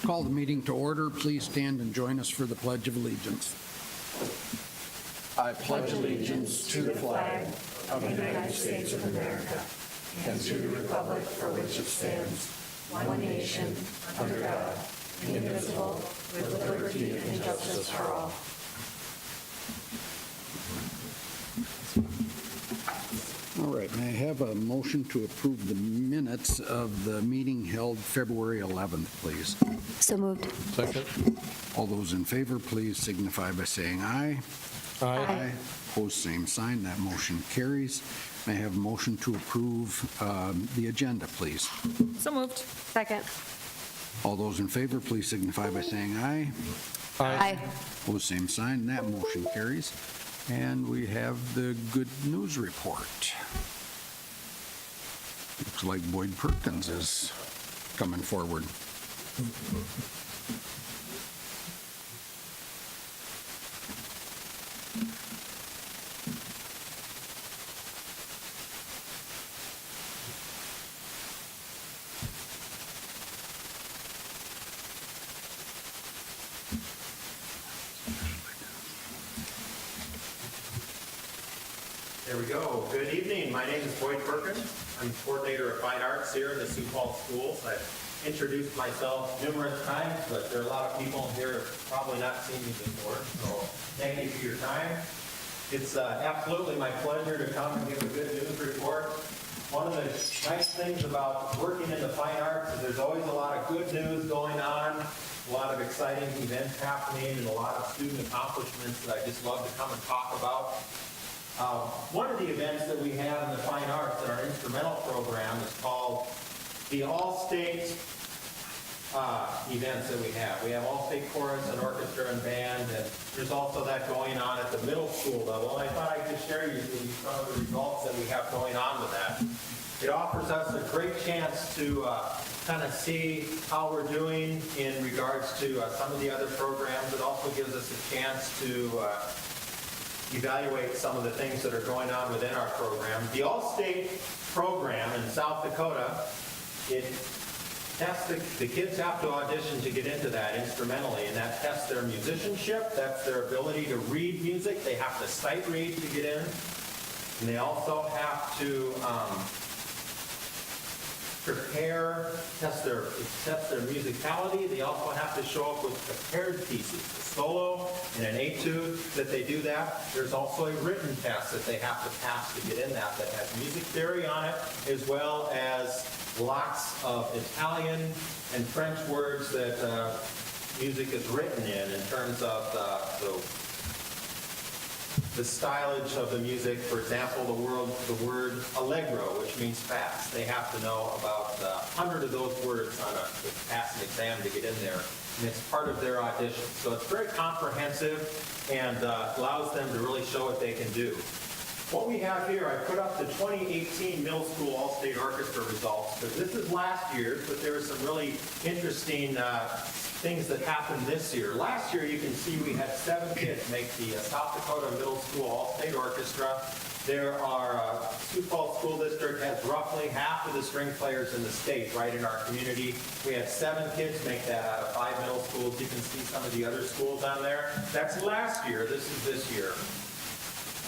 Call the meeting to order. Please stand and join us for the Pledge of Allegiance. I pledge allegiance to the flag of the United States of America and to the republic for which it stands, one nation, under God, indivisible, with liberty and justice for all. All right, may I have a motion to approve the minutes of the meeting held February 11th, please? So moved. Second. All those in favor, please signify by saying aye. Aye. Opposed, same sign. That motion carries. May I have a motion to approve the agenda, please? So moved. Second. All those in favor, please signify by saying aye. Aye. Opposed, same sign. That motion carries. And we have the good news report. Looks like Boyd Perkins is coming forward. There we go. Good evening. My name is Boyd Perkins. I'm coordinator of fine arts here in the Sioux Falls schools. I've introduced myself numerous times, but there are a lot of people here who have probably not seen me before. So thank you for your time. It's absolutely my pleasure to come and give a good news report. One of the nice things about working in the fine arts is there's always a lot of good news going on, a lot of exciting events happening, and a lot of student accomplishments that I just love to come and talk about. One of the events that we have in the fine arts in our instrumental program is called the All-State events that we have. We have All-State Chorus and Orchestra and Band, and there's also that going on at the middle school level. And I thought I could share with you some of the results that we have going on with that. It offers us a great chance to kind of see how we're doing in regards to some of the other programs. It also gives us a chance to evaluate some of the things that are going on within our program. The All-State program in South Dakota, the kids have to audition to get into that instrumentally, and that tests their musicianship, that's their ability to read music. They have to sight read to get in, and they also have to test their musicality. They also have to show up with prepared pieces, a solo and an etude that they do that. There's also a written test that they have to pass to get in that has music theory on it, as well as lots of Italian and French words that music is written in terms of the stylage of the music. For example, the word allegro, which means fast. They have to know about 100 of those words on to pass an exam to get in there, and it's part of their audition. So it's very comprehensive and allows them to really show what they can do. What we have here, I put up the 2018 middle school All-State Orchestra results, because this is last year's, but there are some really interesting things that happened this year. Last year, you can see we had 7 kids make the South Dakota Middle School All-State Orchestra. Sioux Falls School District has roughly half of the string players in the state right in our community. We had 7 kids make that out of 5 middle schools. You can see some of the other schools on there. That's last year. This is this year.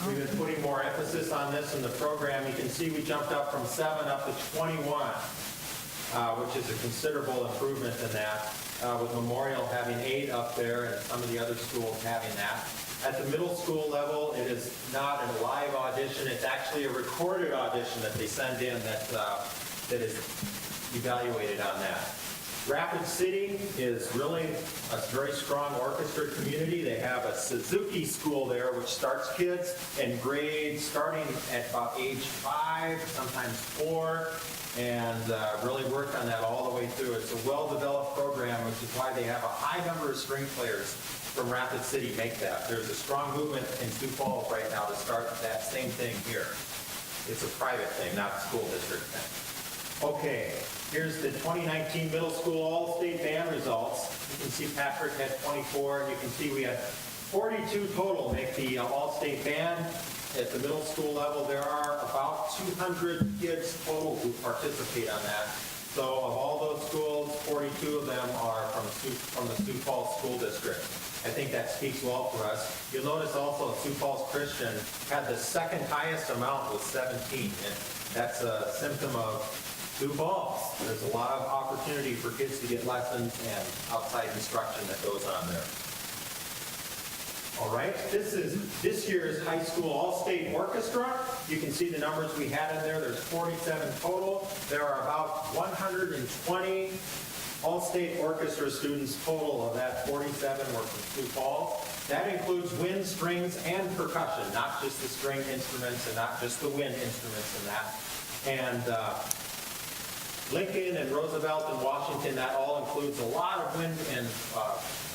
We've been putting more emphasis on this in the program. You can see we jumped up from 7 up to 21, which is a considerable improvement in that, with Memorial having 8 up there and some of the other schools having that. At the middle school level, it is not a live audition. It's actually a recorded audition that they send in that is evaluated on that. Rapid City is really a very strong orchestra community. They have a Suzuki school there, which starts kids in grades starting at about age 5, sometimes 4, and really work on that all the way through. It's a well-developed program, which is why they have a high number of string players from Rapid City make that. There's a strong movement in Sioux Falls right now to start that same thing here. It's a private thing, not a school district thing. Okay, here's the 2019 middle school all-state band results. You can see Patrick had 24, and you can see we had 42 total make the all-state band. At the middle school level, there are about 200 kids total who participate on that. So of all those schools, 42 of them are from the Sioux Falls School District. I think that speaks well for us. You'll notice also Sioux Falls Christian had the second highest amount with 17, and that's a symptom of Sioux Falls. There's a lot of opportunity for kids to get lessons and outside instruction that goes on there. All right, this is this year's high school all-state orchestra. You can see the numbers we had in there. There's 47 total. There are about 120 all-state orchestra students total. Of that, 47 were from Sioux Falls. That includes wind, strings, and percussion, not just the string instruments and not just the wind instruments and that. And Lincoln and Roosevelt and Washington, that all includes a lot of wind and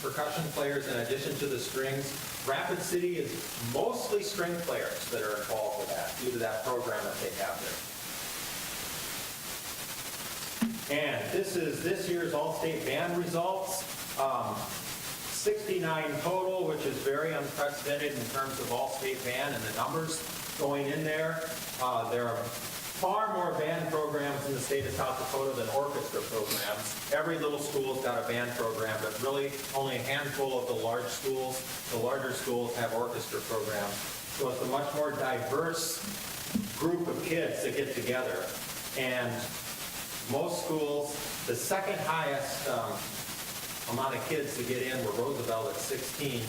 percussion players in addition to the strings. Rapid City is mostly string players that are involved with that due to that program that they have there. And this is this year's all-state band results. 69 total, which is very unprecedented in terms of all-state band and the numbers going in there. There are far more band programs in the state of South Dakota than orchestra programs. Every little school's got a band program, but really only a handful of the large schools. The larger schools have orchestra programs. So it's a much more diverse group of kids that get together. And most schools, the second highest amount of kids to get in were Roosevelt at 16.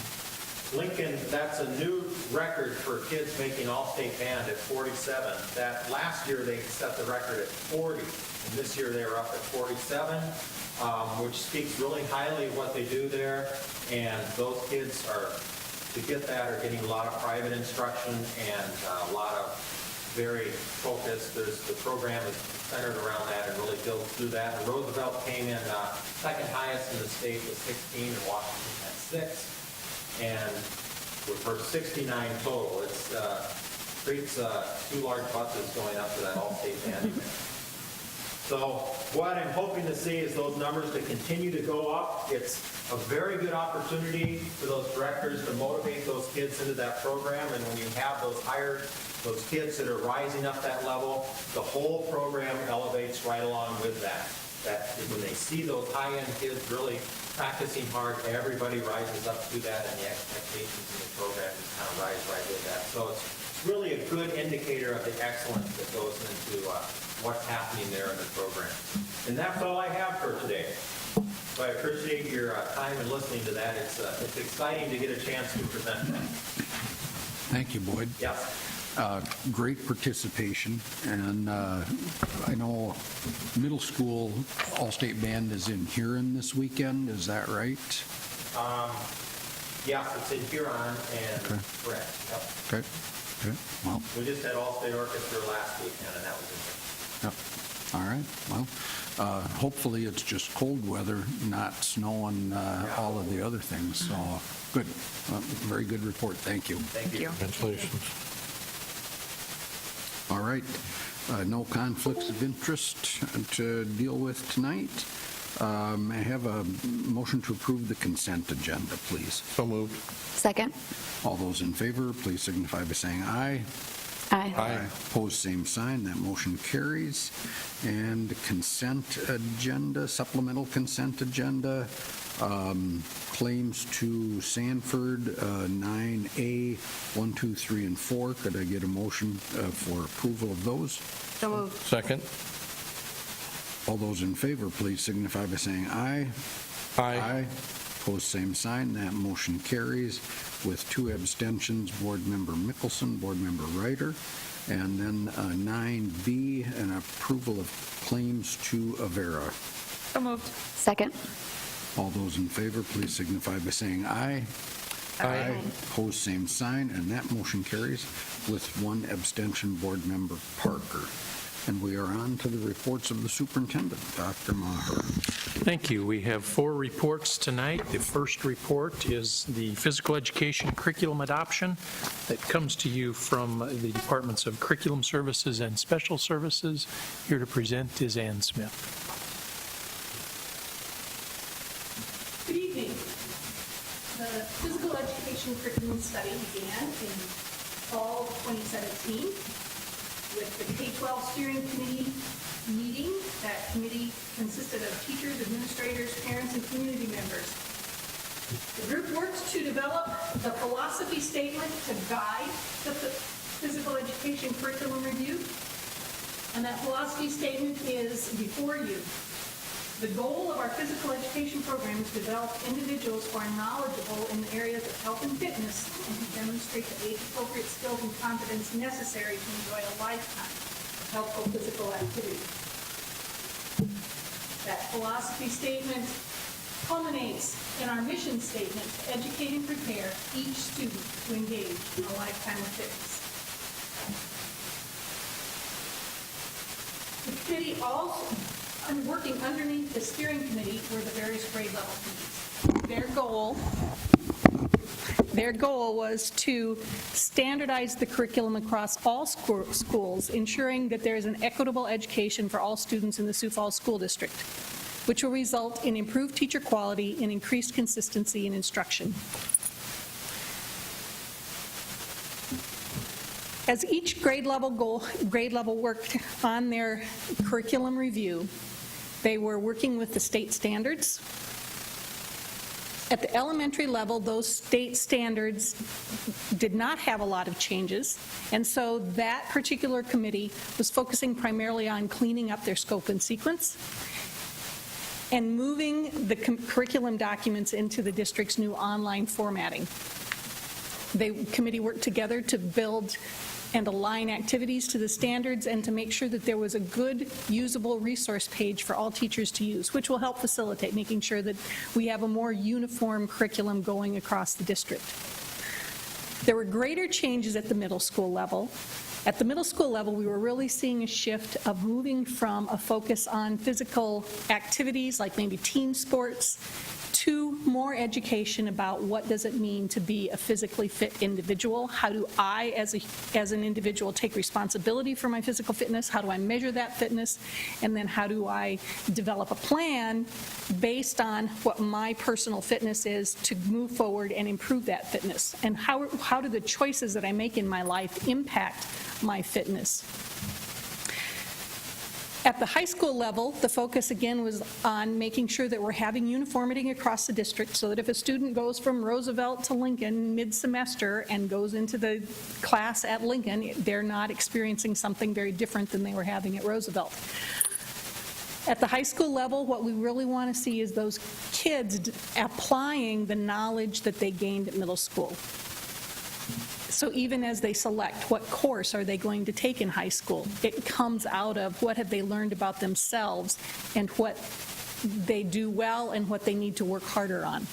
Lincoln, that's a new record for kids making all-state band at 47. That last year they set the record at 40, and this year they were up at 47, which speaks really highly of what they do there. And those kids are, to get that, are getting a lot of private instruction and a lot of very focused. The program is centered around that and really builds through that. And Roosevelt came in second highest in the state with 16, and Washington had 6. And for 69 total, it creates 2 large buses going up to that all-state band event. So what I'm hoping to see is those numbers to continue to go up. It's a very good opportunity for those directors to motivate those kids into that program. And when you have those kids that are rising up that level, the whole program elevates right along with that. That when they see those high-end kids really practicing hard, everybody rises up to that, and the expectations in the program just kind of rise right with that. So it's really a good indicator of the excellence that goes into what's happening there in the program. And that's all I have for today. So I appreciate your time and listening to that. It's exciting to get a chance to present that. Thank you, Boyd. Yes. Great participation, and I know middle school all-state band is in Huron this weekend, is that right? Yes, it's in Huron, and Okay. correct. Yep. Okay, okay, well, We just had all-state orchestra last weekend, and that was it. yep. All right, well, hopefully it's just cold weather, not snow and all of the other things, so good. Very good report, thank you. Thank you. Congratulations. All right, no conflicts of interest to deal with tonight. May I have a motion to approve the consent agenda, please? So moved. Second. All those in favor, please signify by saying aye. Aye. Aye. Opposed, same sign. That motion carries. And consent agenda, supplemental consent agenda, claims to Sanford, 9A, 1, 2, 3, and 4. Could I get a motion for approval of those? So moved. Second. All those in favor, please signify by saying aye. Aye. Opposed, same sign. That motion carries with 2 abstentions, Board Member Mickelson, Board Member Ryder. And then 9B, an approval of claims to Avera. So moved. Second. All those in favor, please signify by saying aye. Aye. Opposed, same sign, and that motion carries with 1 abstention, Board Member Parker. And we are on to the reports of the superintendent, Dr. Maher. Thank you. We have 4 reports tonight. The first report is the physical education curriculum adoption that comes to you from the Departments of Curriculum Services and Special Services. Here to present is Ann Smith. Good evening. The physical education curriculum study began in fall 2017 with the K-12 steering committee meeting. That committee consisted of teachers, administrators, parents, and community members. The group worked to develop the philosophy statement to guide the physical education curriculum review. And that philosophy statement is before you. The goal of our physical education program is to develop individuals who are knowledgeable in the areas of health and fitness and to demonstrate the age-appropriate skills and competence necessary to enjoy a lifetime of healthful physical activity. That philosophy statement culminates in our mission statement to educate and prepare each student to engage in a lifetime of fitness. The committee also, working underneath the steering committee, were the various grade level committees. Their goal was to standardize the curriculum across all schools, ensuring that there is an equitable education for all students in the Sioux Falls School District, which will result in improved teacher quality and increased consistency in instruction. As each grade level worked on their curriculum review, they were working with the state standards. At the elementary level, those state standards did not have a lot of changes, and so that particular committee was focusing primarily on cleaning up their scope and sequence and moving the curriculum documents into the district's new online formatting. The committee worked together to build and align activities to the standards and to make sure that there was a good, usable resource page for all teachers to use, which will help facilitate making sure that we have a more uniform curriculum going across the district. There were greater changes at the middle school level. At the middle school level, we were really seeing a shift of moving from a focus on physical activities, like maybe team sports, to more education about what does it mean to be a physically fit individual. How do I, as an individual, take responsibility for my physical fitness? How do I measure that fitness? And then how do I develop a plan based on what my personal fitness is to move forward and improve that fitness? And how do the choices that I make in my life impact my fitness? At the high school level, the focus again was on making sure that we're having uniformity across the district so that if a student goes from Roosevelt to Lincoln mid-semester and goes into the class at Lincoln, they're not experiencing something very different than they were having at Roosevelt. At the high school level, what we really want to see is those kids applying the knowledge that they gained at middle school. So even as they select what course are they going to take in high school, it comes out of what have they learned about themselves and what they do well and what they need to work harder on.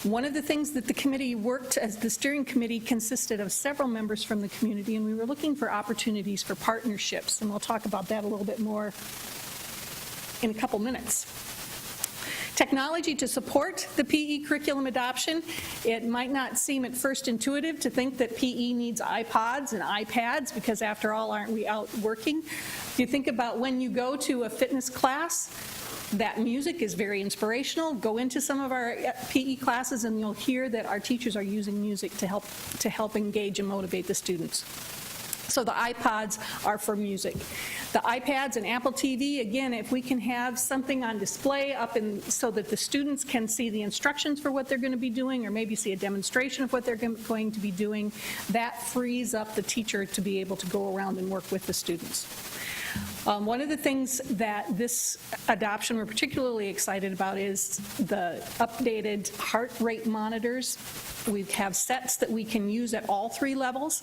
One of the things that the committee worked, as the steering committee consisted of several members from the community, and we were looking for opportunities for partnerships, and we'll talk about that a little bit more in a couple minutes. Technology to support the PE curriculum adoption. It might not seem at first intuitive to think that PE needs iPods and iPads because after all, aren't we out working? If you think about when you go to a fitness class, that music is very inspirational. Go into some of our PE classes and you'll hear that our teachers are using music to help engage and motivate the students. So the iPods are for music. The iPads and Apple TV, again, if we can have something on display up in so that the students can see the instructions for what they're going to be doing or maybe see a demonstration of what they're going to be doing, that frees up the teacher to be able to go around and work with the students. One of the things that this adoption we're particularly excited about is the updated heart rate monitors. We have sets that we can use at all three levels.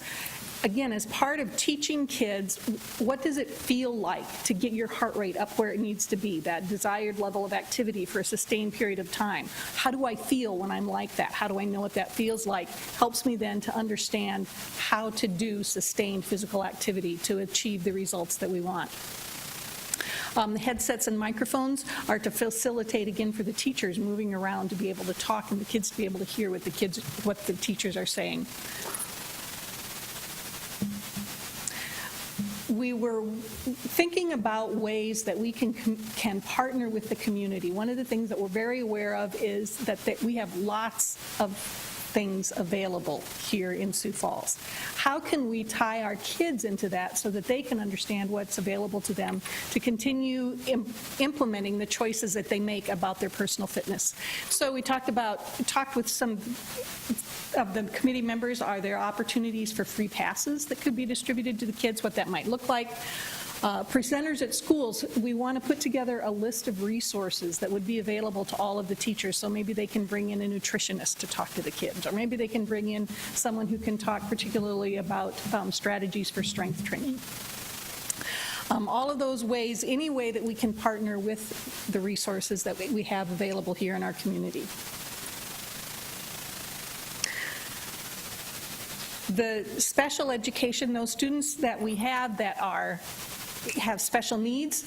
Again, as part of teaching kids, what does it feel like to get your heart rate up where it needs to be, that desired level of activity for a sustained period of time? How do I feel when I'm like that? How do I know what that feels like? Helps me then to understand how to do sustained physical activity to achieve the results that we want. The headsets and microphones are to facilitate, again, for the teachers moving around to be able to talk and the kids to be able to hear what the teachers are saying. We were thinking about ways that we can partner with the community. One of the things that we're very aware of is that we have lots of things available here in Sioux Falls. How can we tie our kids into that so that they can understand what's available to them to continue implementing the choices that they make about their personal fitness? So we talked with some of the committee members. Are there opportunities for free passes that could be distributed to the kids, what that might look like? Presenters at schools, we want to put together a list of resources that would be available to all of the teachers, so maybe they can bring in a nutritionist to talk to the kids, or maybe they can bring in someone who can talk particularly about strategies for strength training. All of those ways, any way that we can partner with the resources that we have available here in our community. The special education, those students that we have that have special needs,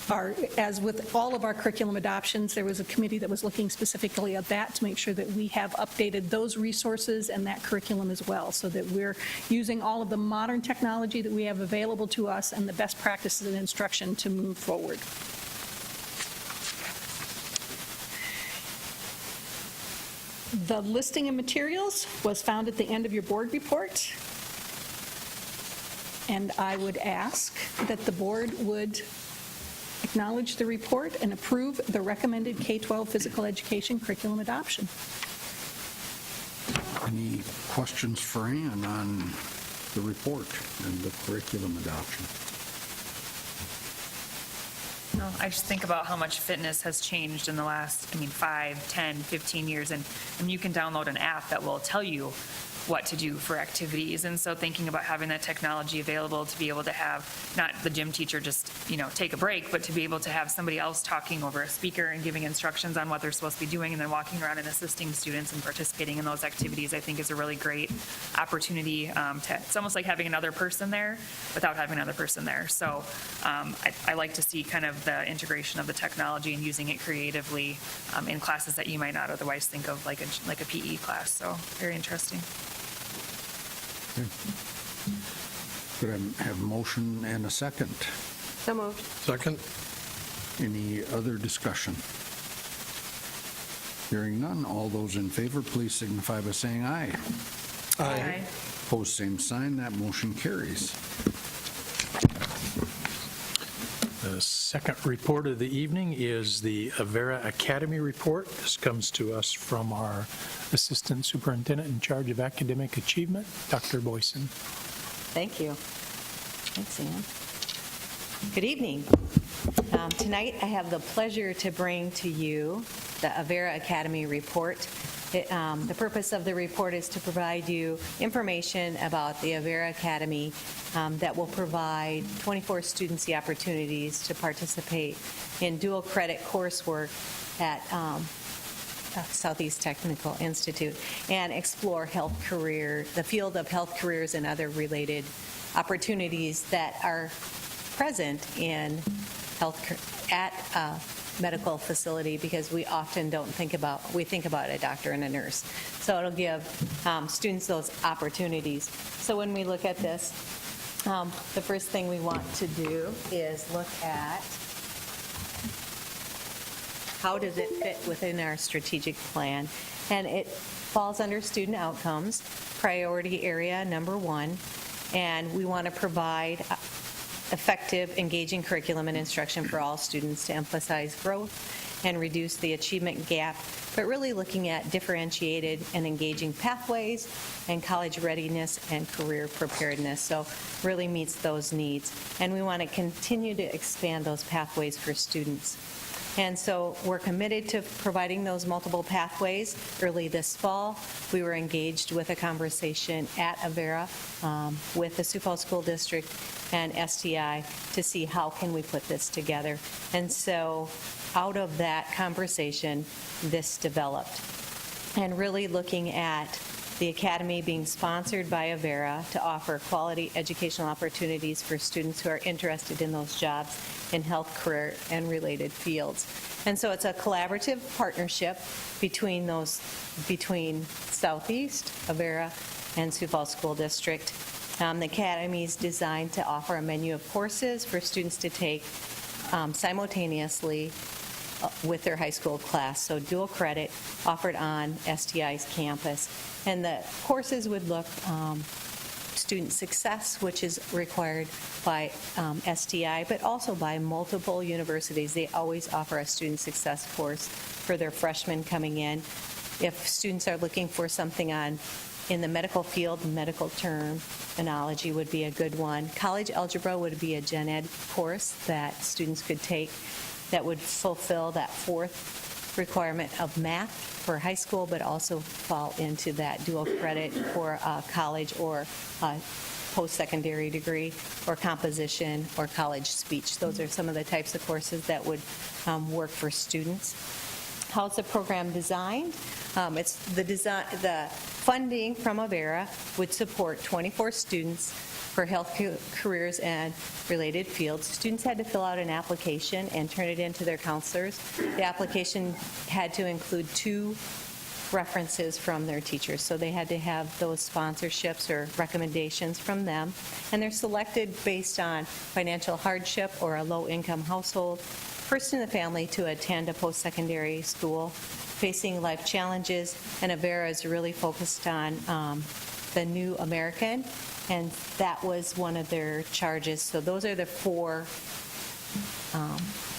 are, as with all of our curriculum adoptions, there was a committee that was looking specifically at that to make sure that we have updated those resources and that curriculum as well, so that we're using all of the modern technology that we have available to us and the best practices in instruction to move forward. The listing of materials was found at the end of your board report. And I would ask that the board would acknowledge the report and approve the recommended K-12 physical education curriculum adoption. Any questions for Ann on the report and the curriculum adoption? No, I just think about how much fitness has changed in the last, 5, 10, 15 years, and you can download an app that will tell you what to do for activities. And so thinking about having that technology available to be able to have not the gym teacher just, take a break, but to be able to have somebody else talking over a speaker and giving instructions on what they're supposed to be doing and then walking around and assisting students and participating in those activities, I think is a really great opportunity. It's almost like having another person there without having another person there. So I like to see kind of the integration of the technology and using it creatively in classes that you might not otherwise think of, like a PE class. So very interesting. Could I have a motion and a second? So moved. Second? Any other discussion? Hearing none, all those in favor, please signify by saying aye. Aye. Opposed, same sign. That motion carries. The second report of the evening is the Avera Academy report. This comes to us from our Assistant Superintendent in charge of academic achievement, Dr. Boyson. Thank you. Thanks, Ann. Good evening. Tonight, I have the pleasure to bring to you the Avera Academy report. The purpose of the report is to provide you information about the Avera Academy that will provide 24 students the opportunities to participate in dual credit coursework at Southeast Technical Institute and explore the field of health careers and other related opportunities that are present in at a medical facility, because we often think about a doctor and a nurse. So it'll give students those opportunities. So when we look at this, the first thing we want to do is look at how does it fit within our strategic plan. And it falls under student outcomes, priority area number 1. And we want to provide effective, engaging curriculum and instruction for all students to emphasize growth and reduce the achievement gap, but really looking at differentiated and engaging pathways and college readiness and career preparedness. So really meets those needs. And we want to continue to expand those pathways for students. And so we're committed to providing those multiple pathways. Early this fall, we were engaged with a conversation at Avera with the Sioux Falls School District and STI to see how can we put this together. And so out of that conversation, this developed. And really looking at the Academy being sponsored by Avera to offer quality educational opportunities for students who are interested in those jobs in health, career, and related fields. And so it's a collaborative partnership between Southeast, Avera, and Sioux Falls School District. The Academy is designed to offer a menu of courses for students to take simultaneously with their high school class, so dual credit offered on STI's campus. And the courses would look student success, which is required by STI, but also by multiple universities. They always offer a student success course for their freshmen coming in. If students are looking for something in the medical field, medical terminology would be a good one. College algebra would be a gen ed course that students could take that would fulfill that fourth requirement of math for high school, but also fall into that dual credit for college or post-secondary degree, or composition or college speech. Those are some of the types of courses that would work for students. How's the program designed? It's the funding from Avera would support 24 students for health careers and related fields. Students had to fill out an application and turn it in to their counselors. The application had to include 2 references from their teachers, so they had to have those sponsorships or recommendations from them. And they're selected based on financial hardship or a low-income household, person in the family to attend a post-secondary school, facing life challenges, and Avera is really focused on the new American, and that was one of their charges. So those are the 4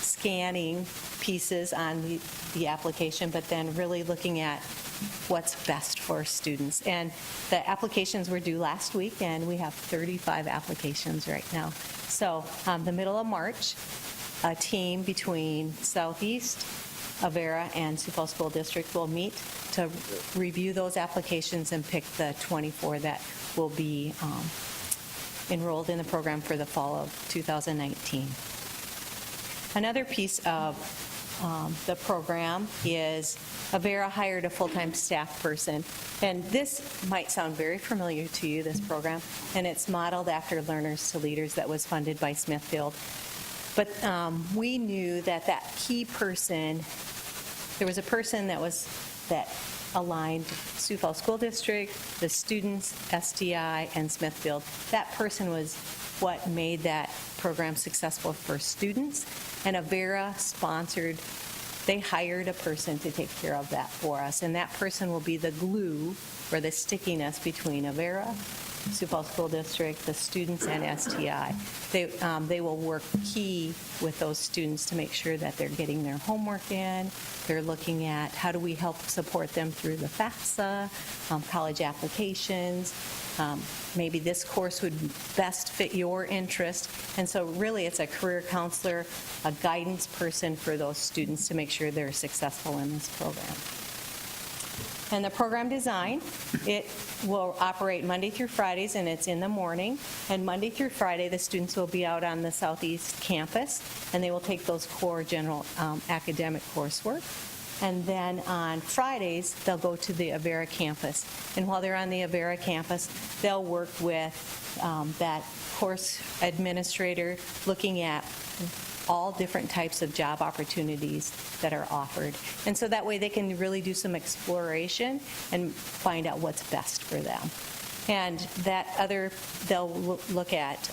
scanning pieces on the application, but then really looking at what's best for students. And the applications were due last week, and we have 35 applications right now. So the middle of March, a team between Southeast, Avera, and Sioux Falls School District will meet to review those applications and pick the 24 that will be enrolled in the program for the fall of 2019. Another piece of the program is Avera hired a full-time staff person. And this might sound very familiar to you, this program, and it's modeled after Learners to Leaders that was funded by Smithfield. But we knew that key person, there was a person that aligned Sioux Falls School District, the students, STI, and Smithfield. That person was what made that program successful for students, and Avera sponsored, they hired a person to take care of that for us, and that person will be the glue or the stickiness between Avera, Sioux Falls School District, the students, and STI. They will work key with those students to make sure that they're getting their homework in. They're looking at how do we help support them through the FAFSA, college applications. Maybe this course would best fit your interest. And so really it's a career counselor, a guidance person for those students to make sure they're successful in this program. And the program design, it will operate Monday through Fridays, and it's in the morning. And Monday through Friday, the students will be out on the Southeast campus, and they will take those core general academic coursework. And then on Fridays, they'll go to the Avera campus. And while they're on the Avera campus, they'll work with that course administrator looking at all different types of job opportunities that are offered. And so that way they can really do some exploration and find out what's best for them. And they'll look at,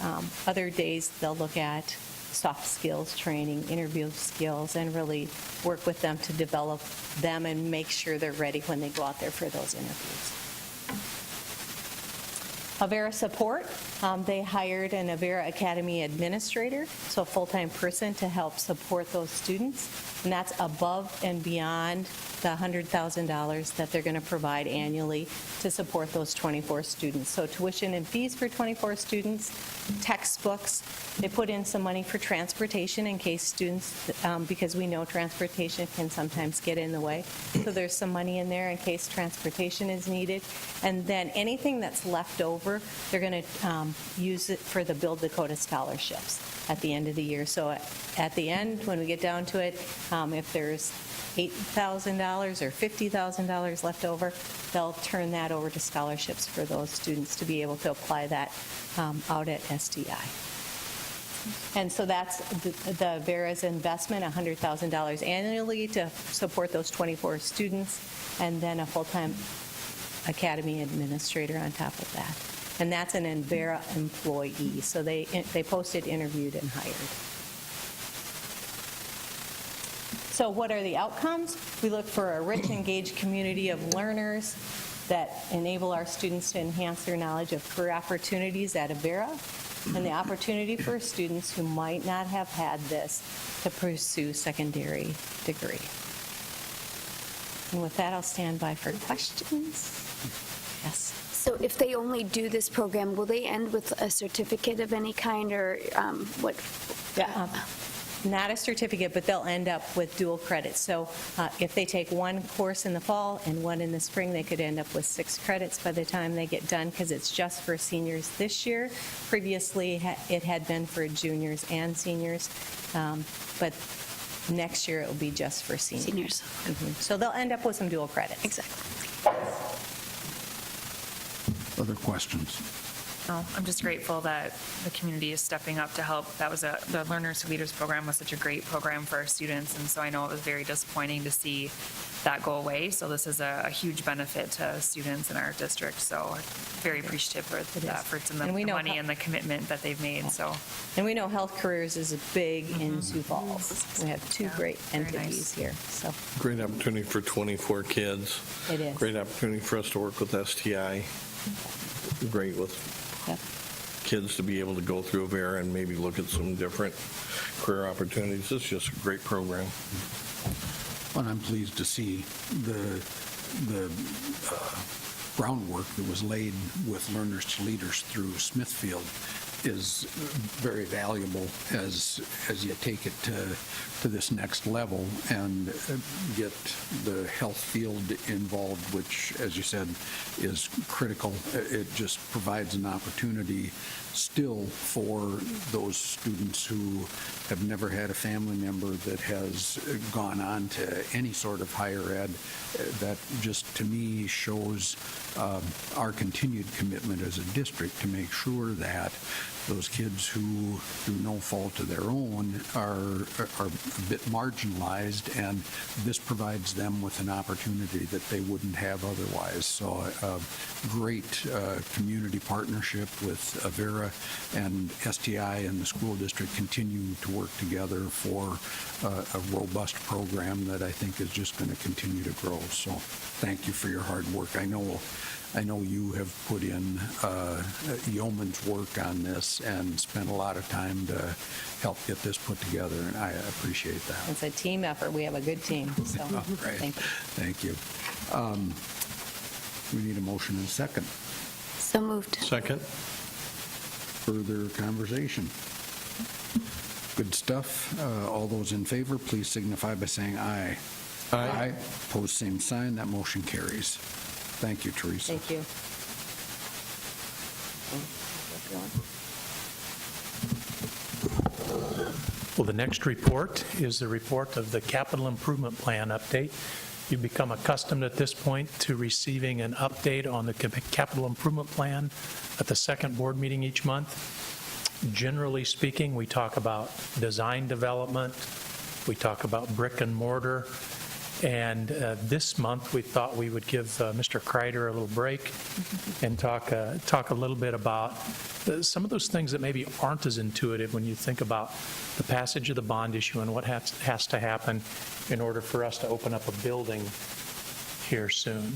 other days they'll look at soft skills training, interview skills, and really work with them to develop them and make sure they're ready when they go out there for those interviews. Avera support, they hired an Avera Academy administrator, so a full-time person to help support those students, and that's above and beyond the $100,000 that they're going to provide annually to support those 24 students. So tuition and fees for 24 students, textbooks, they put in some money for transportation in case students, because we know transportation can sometimes get in the way, so there's some money in there in case transportation is needed. And then anything that's left over, they're going to use it for the Build Dakota scholarships at the end of the year. So at the end, when we get down to it, if there's $8,000 or $50,000 left over, they'll turn that over to scholarships for those students to be able to apply that out at STI. And so that's the Avera's investment, $100,000 annually to support those 24 students, and then a full-time academy administrator on top of that. And that's an Avera employee. So they posted, interviewed, and hired. So what are the outcomes? We look for a rich, engaged community of learners that enable our students to enhance their knowledge of career opportunities at Avera, and the opportunity for students who might not have had this to pursue secondary degree. And with that, I'll stand by for questions. Yes. So if they only do this program, will they end with a certificate of any kind, or what? Yeah, not a certificate, but they'll end up with dual credits. So if they take one course in the fall and one in the spring, they could end up with 6 credits by the time they get done, because it's just for seniors this year. Previously, it had been for juniors and seniors, but next year it will be just for seniors. Mhm. So they'll end up with some dual credits. Exactly. Other questions? Oh, I'm just grateful that the community is stepping up to help. That was the Learners to Leaders program was such a great program for our students, and so I know it was very disappointing to see that go away. So this is a huge benefit to students in our district. So I'm very appreciative for the efforts and the money and the commitment that they've made. So, and we know Health Careers is big in Sioux Falls. We have 2 great very entities nice. here. So Great opportunity for 24 kids. it is. Great opportunity for us to work with STI. Great with Yep. kids to be able to go through Avera and maybe look at some different career opportunities. It's just a great program. And I'm pleased to see the groundwork that was laid with Learners to Leaders through Smithfield is very valuable as you take it to this next level and get the health field involved, which, as you said, is critical. It just provides an opportunity still for those students who have never had a family member that has gone on to any sort of higher ed. That just, to me, shows our continued commitment as a district to make sure that those kids who, through no fault of their own, are a bit marginalized, and this provides them with an opportunity that they wouldn't have otherwise. So great community partnership with Avera and STI and the school district continue to work together for a robust program that I think is just going to continue to grow. So thank you for your hard work. I know you have put in yeoman's work on this and spent a lot of time to help get this put together, and I appreciate that. It's a team effort. We have a good team. So Great. thank you. Thank you. We need a motion and a second. So moved. Second? Further conversation? Good stuff. All those in favor, please signify by saying aye. Aye. Opposed, same sign. That motion carries. Thank you, Teresa. Thank you. Well, the next report is the report of the Capital Improvement Plan update. You've become accustomed at this point to receiving an update on the Capital Improvement Plan at the second board meeting each month. Generally speaking, we talk about design development, we talk about brick and mortar, and this month we thought we would give Mr. Kreider a little break and talk a little bit about some of those things that maybe aren't as intuitive when you think about the passage of the bond issue and what has to happen in order for us to open up a building here soon.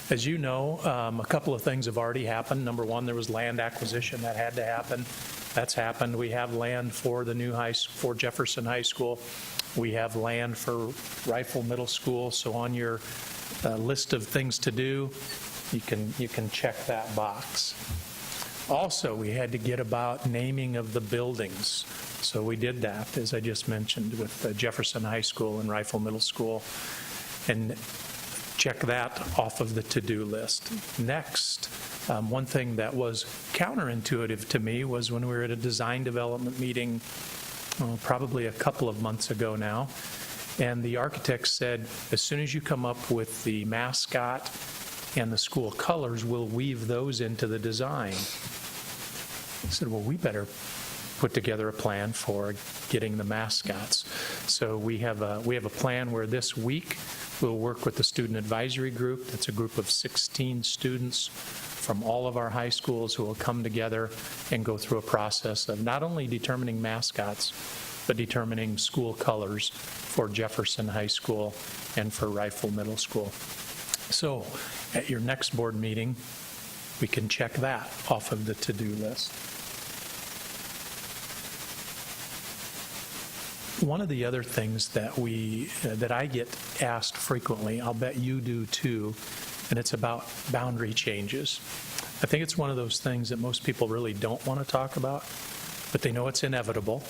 As you know, a couple of things have already happened. Number one, there was land acquisition that had to happen. That's happened. We have land for the new for Jefferson High School. We have land for Rifle Middle School. So on your list of things to do, you can check that box. Also, we had to get about naming of the buildings. So we did that, as I just mentioned, with Jefferson High School and Rifle Middle School. And check that off of the to-do list. Next, one thing that was counterintuitive to me was when we were at a design development meeting probably a couple of months ago now, and the architect said, as soon as you come up with the mascot and the school colors, we'll weave those into the design. I said, well, we better put together a plan for getting the mascots. So we have a plan where this week we'll work with the student advisory group. That's a group of 16 students from all of our high schools who will come together and go through a process of not only determining mascots, but determining school colors for Jefferson High School and for Rifle Middle School. So at your next board meeting, we can check that off of the to-do list. One of the other things that I get asked frequently, I'll bet you do too, and it's about boundary changes. I think it's one of those things that most people really don't want to talk about, but they know it's inevitable,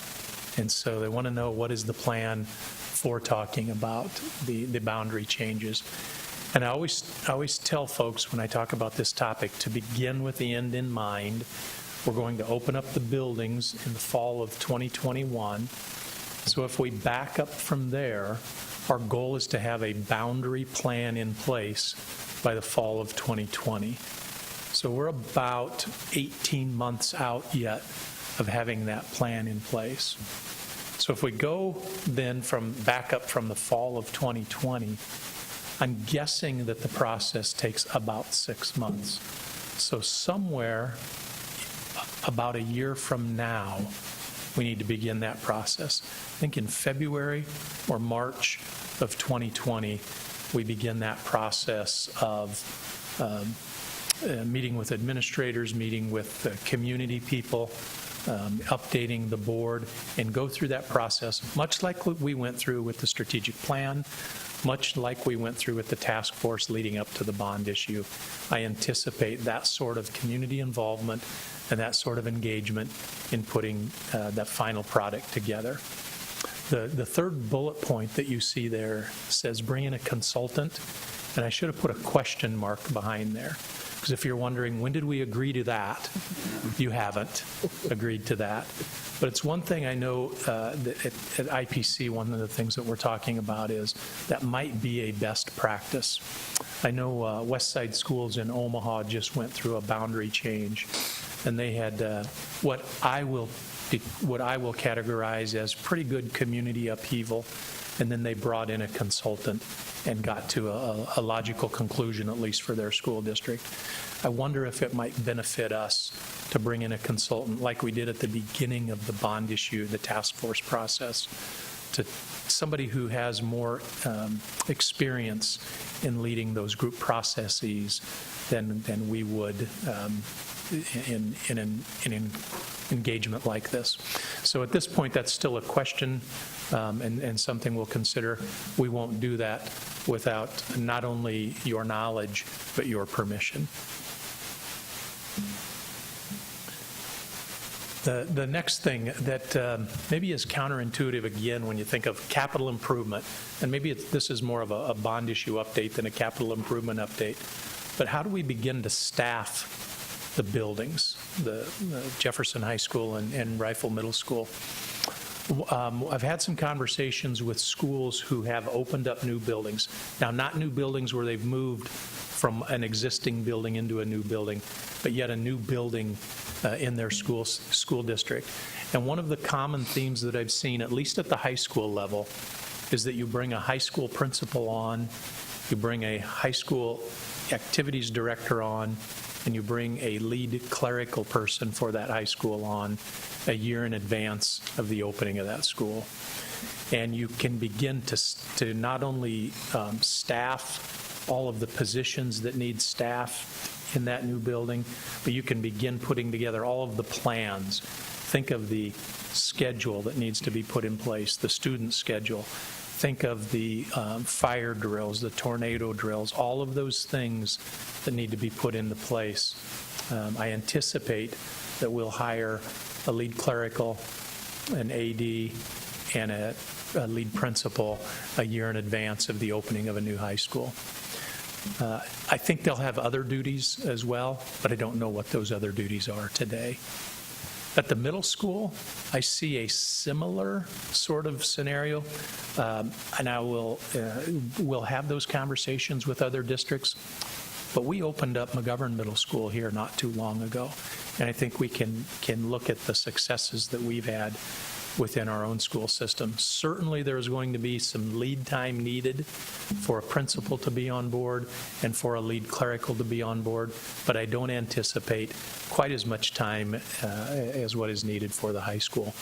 and so they want to know what is the plan for talking about the boundary changes. And I always tell folks when I talk about this topic to begin with the end in mind. We're going to open up the buildings in the fall of 2021. So if we back up from there, our goal is to have a boundary plan in place by the fall of 2020. So we're about 18 months out yet of having that plan in place. So if we go then back up from the fall of 2020, I'm guessing that the process takes about 6 months. So somewhere about a year from now, we need to begin that process. I think in February or March of 2020, we begin that process of meeting with administrators, meeting with community people, updating the board, and go through that process, much like what we went through with the strategic plan, much like we went through with the task force leading up to the bond issue. I anticipate that sort of community involvement and that sort of engagement in putting that final product together. The third bullet point that you see there says bring in a consultant, and I should have put a question mark behind there. Because if you're wondering, when did we agree to that? You haven't agreed to that. But it's one thing I know that at IPC, one of the things that we're talking about is that might be a best practice. I know West Side Schools in Omaha just went through a boundary change, and they had what I will categorize as pretty good community upheaval, and then they brought in a consultant and got to a logical conclusion, at least for their school district. I wonder if it might benefit us to bring in a consultant like we did at the beginning of the bond issue, the task force process, to somebody who has more experience in leading those group processes than we would in an engagement like this. So at this point, that's still a question and something we'll consider. We won't do that without not only your knowledge, but your permission. The next thing that maybe is counterintuitive again when you think of capital improvement, and maybe this is more of a bond issue update than a capital improvement update, but how do we begin to staff the buildings, the Jefferson High School and Rifle Middle School? I've had some conversations with schools who have opened up new buildings. Now, not new buildings where they've moved from an existing building into a new building, but yet a new building in their school district. And one of the common themes that I've seen, at least at the high school level, is that you bring a high school principal on, you bring a high school activities director on, and you bring a lead clerical person for that high school on a year in advance of the opening of that school. And you can begin to not only staff all of the positions that need staff in that new building, but you can begin putting together all of the plans. Think of the schedule that needs to be put in place, the student schedule. Think of the fire drills, the tornado drills, all of those things that need to be put into place. I anticipate that we'll hire a lead clerical, an AD, and a lead principal a year in advance of the opening of a new high school. I think they'll have other duties as well, but I don't know what those other duties are today. At the middle school, I see a similar sort of scenario, and I will have those conversations with other districts. But we opened up McGovern Middle School here not too long ago, and I think we can look at the successes that we've had within our own school system. Certainly there's going to be some lead time needed for a principal to be on board and for a lead clerical to be on board, but I don't anticipate quite as much time as what is needed for the high school.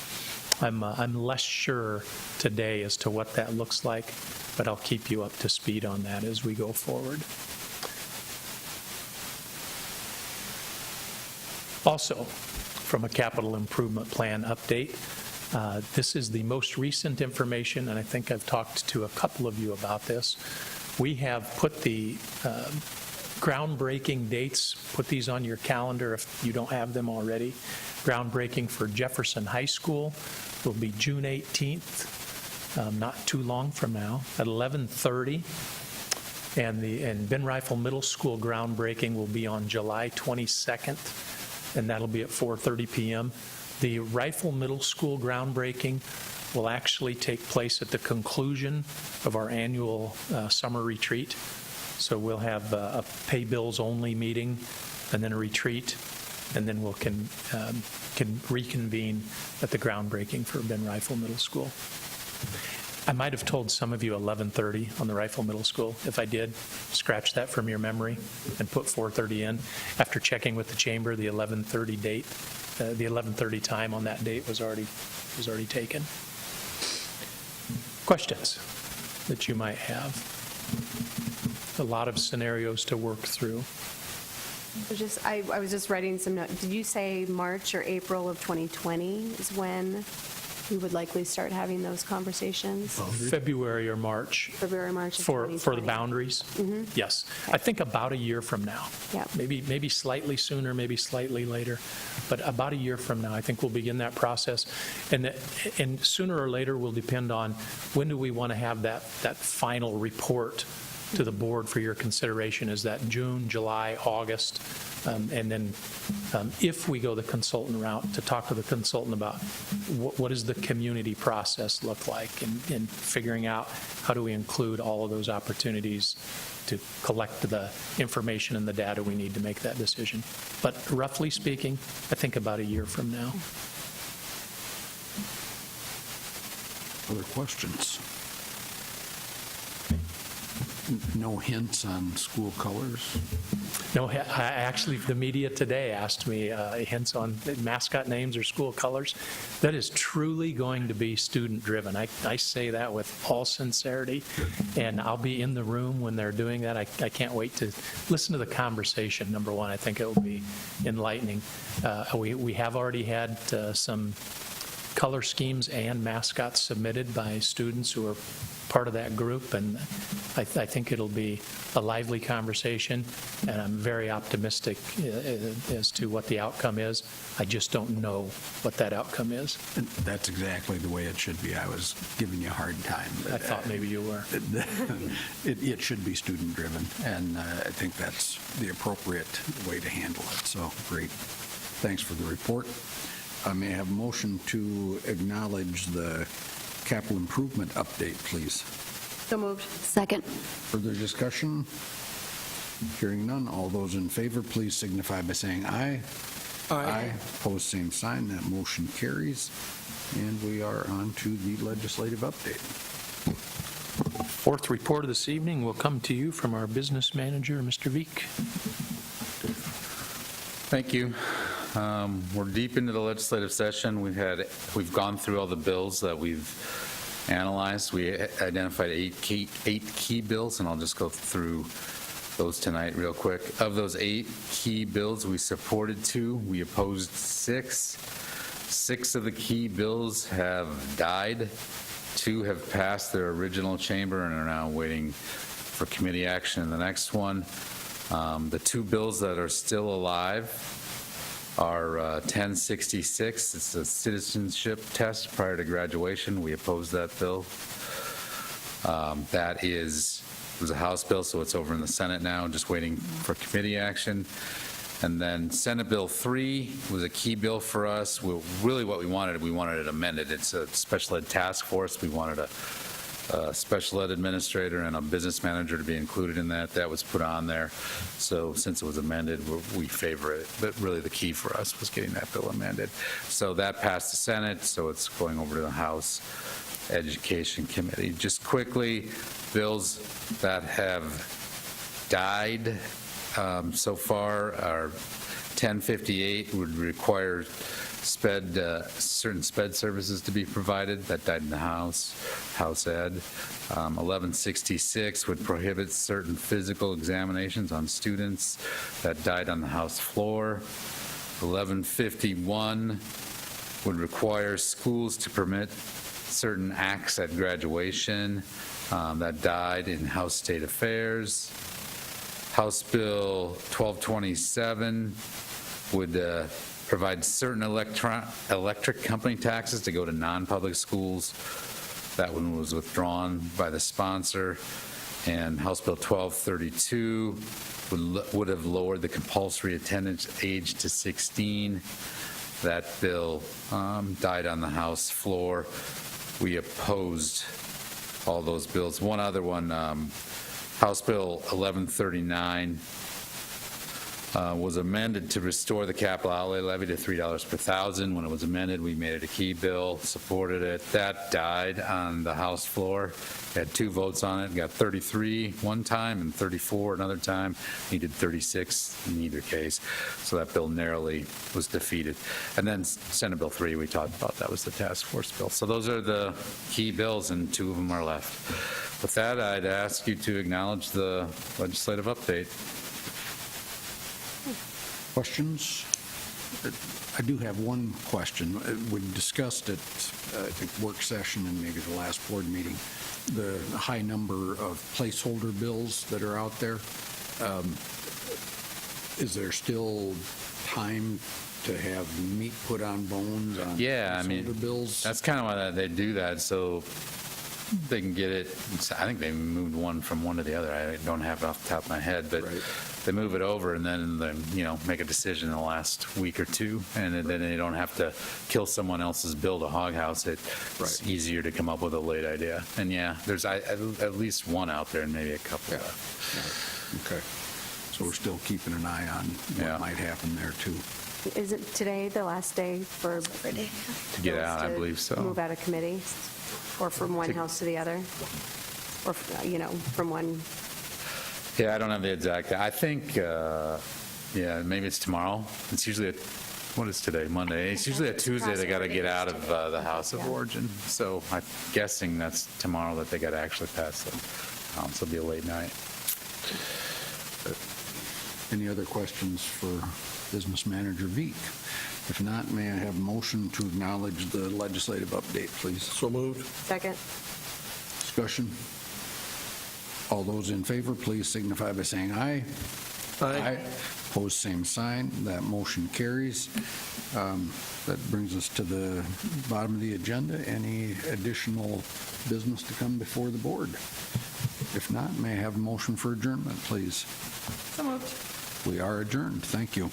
I'm less sure today as to what that looks like, but I'll keep you up to speed on that as we go forward. Also, from a capital improvement plan update, this is the most recent information, and I think I've talked to a couple of you about this. We have put the groundbreaking dates, put these on your calendar if you don't have them already. Groundbreaking for Jefferson High School will be June 18th, not too long from now, at 11:30. And Ben Rifle Middle School groundbreaking will be on July 22nd, and that'll be at 4:30 p.m. The Rifle Middle School groundbreaking will actually take place at the conclusion of our annual summer retreat. So we'll have a pay bills only meeting, and then a retreat, and then we'll can reconvene at the groundbreaking for Ben Rifle Middle School. I might have told some of you 11:30 on the Rifle Middle School. If I did, scratch that from your memory and put 4:30 in. After checking with the chamber, the 11:30 date, the 11:30 time on that date was already taken. Questions that you might have? A lot of scenarios to work through. I was just writing some notes. Did you say March or April of 2020 is when we would likely start having those conversations? February or March. February, March of For 2020. the boundaries? Mhm. Yes. I think about a year from now. Yeah. Maybe slightly sooner, maybe slightly later, but about a year from now, I think we'll begin that process. And sooner or later will depend on when do we want to have that final report to the board for your consideration. Is that June, July, August? And then if we go the consultant route, to talk to the consultant about what does the community process look like, and figuring out how do we include all of those opportunities to collect the information and the data we need to make that decision. But roughly speaking, I think about a year from now. Other questions? No hints on school colors? No, actually, the media today asked me hints on mascot names or school colors. That is truly going to be student-driven. I say that with all sincerity, and I'll be in the room when they're doing that. I can't wait to listen to the conversation, number one. I think it will be enlightening. We have already had some color schemes and mascots submitted by students who are part of that group, and I think it'll be a lively conversation, and I'm very optimistic as to what the outcome is. I just don't know what that outcome is. And that's exactly the way it should be. I was giving you a hard time. I thought maybe you were. It should be student-driven, and I think that's the appropriate way to handle it. So, great. Thanks for the report. I may have a motion to acknowledge the capital improvement update, please. So moved. Second. Further discussion? Hearing none. All those in favor, please signify by saying aye. Aye. Opposed, same sign. That motion carries. And we are on to the legislative update. Fourth report of this evening will come to you from our business manager, Mr. Veek. Thank you. We're deep into the legislative session. We've gone through all the bills that we've analyzed. We identified eight key bills, and I'll just go through those tonight real quick. Of those 8 key bills, we supported 2. We opposed 6. 6 of the key bills have died. 2 have passed their original chamber and are now waiting for committee action in the next one. The 2 bills that are still alive are 1066. It's a citizenship test prior to graduation. We oppose that bill. It was a House bill, so it's over in the Senate now, just waiting for committee action. And then Senate Bill 3 was a key bill for us. Really what we wanted it amended. It's a special ed task force. We wanted a special ed administrator and a business manager to be included in that. That was put on there. So since it was amended, we favor it. But really the key for us was getting that bill amended. So that passed the Senate, so it's going over to the House Education Committee. Just quickly, bills that have died so far are 1058 would require certain sped services to be provided. That died in the House Ed. 1166 would prohibit certain physical examinations on students. That died on the House floor. 1151 would require schools to permit certain acts at graduation. That died in House State Affairs. House Bill 1227 would provide certain electric company taxes to go to non-public schools. That one was withdrawn by the sponsor. And House Bill 1232 would have lowered the compulsory attendance age to 16. That bill died on the House floor. We opposed all those bills. One other one, House Bill 1139 was amended to restore the capital outlay levy to $3 per thousand. When it was amended, we made it a key bill, supported it. That died on the House floor. Had 2 votes on it. Got 33 one time and 34 another time. Needed 36 in either case. So that bill narrowly was defeated. And then Senate Bill 3, we talked about, that was the task force bill. So those are the key bills, and 2 of them are left. With that, I'd ask you to acknowledge the legislative update. Questions? I do have one question. We discussed at, I think, work session and maybe the last board meeting, the high number of placeholder bills that are out there. Is there still time to have meat put on bones on placeholder bills? That's kind of why they do that, so they can get it. I think they moved one from one to the other. I don't have it off the top of my head, but they move it over and then make a decision in the last week or 2, and then they don't have to kill someone else's bill to hog house it. It's easier to come up with a late idea. And there's at least one out there and maybe a couple left. Okay. So we're still keeping an eye on what might happen there too. Is it today the last day for To get out, I believe so. move out of committee, or from one house to the other, or from one? Yeah, I don't have the exact. I think, maybe it's tomorrow. It's usually what is today? Monday. It's usually a Tuesday they got to get out of the House of Origin. So I'm guessing that's tomorrow that they got to actually pass them. So it'll be a late night. Any other questions for Business Manager Veek? If not, may I have a motion to acknowledge the legislative update, please? So moved. Second. Discussion? All those in favor, please signify by saying aye. Aye. Opposed, same sign. That motion carries. That brings us to the bottom of the agenda. Any additional business to come before the board? If not, may I have a motion for adjournment, please? So moved. We are adjourned. Thank you.